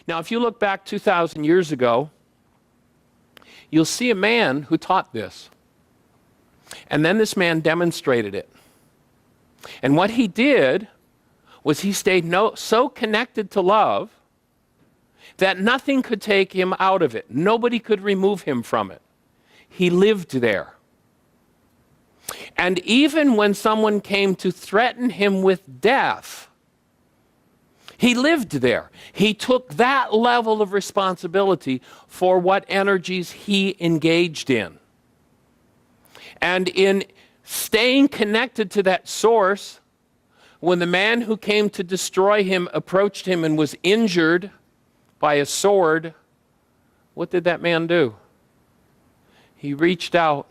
Now, if you look back 2,000 years ago, you'll see a man who taught this. And then this man demonstrated it. And what he did was he stayed so connected to love that nothing could take him out of it. Nobody could remove him from it. He lived there. And even when someone came to threaten him with death, he lived there. He took that level of responsibility for what energies he engaged in. And in staying connected to that source, when the man who came to destroy him approached him and was injured by a sword, what did that man do? He reached out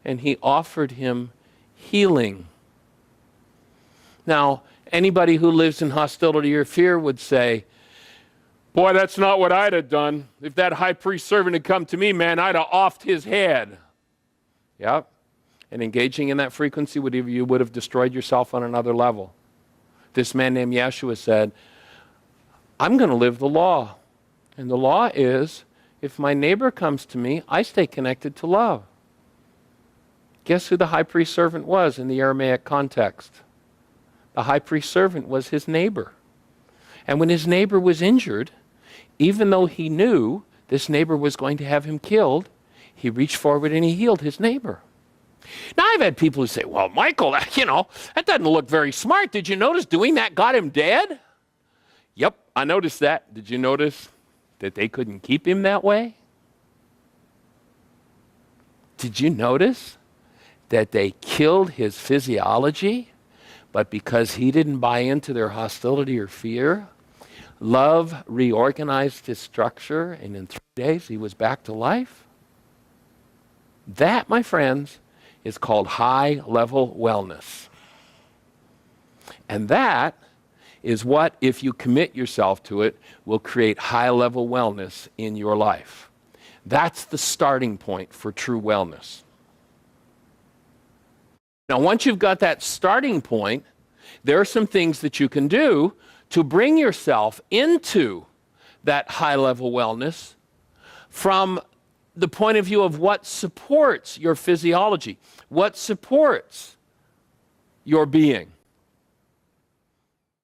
and he offered him healing. Now, anybody who lives in hostility or fear would say, boy, that's not what I'd have done. If that high priest servant had come to me, man, I'd have offed his head. Yep. And engaging in that frequency, you would have destroyed yourself on another level. This man named Yeshua said, I'm going to live the law. And the law is, if my neighbor comes to me, I stay connected to love. Guess who the high priest servant was in the Aramaic context? The high priest servant was his neighbor. And when his neighbor was injured, even though he knew this neighbor was going to have him killed, he reached forward and he healed his neighbor. Now, I've had people who say, well, Michael, that doesn't look very smart. Did you notice doing that got him dead? Yep, I noticed that. Did you notice that they couldn't keep him that way? Did you notice that they killed his physiology, but because he didn't buy into their hostility or fear, love reorganized his structure, and in 3 days he was back to life? That, my friends, is called high-level wellness. And that is what, if you commit yourself to it, will create high-level wellness in your life. That's the starting point for true wellness. Now, once you've got that starting point, there are some things that you can do to bring yourself into that high-level wellness from the point of view of what supports your physiology, what supports your being.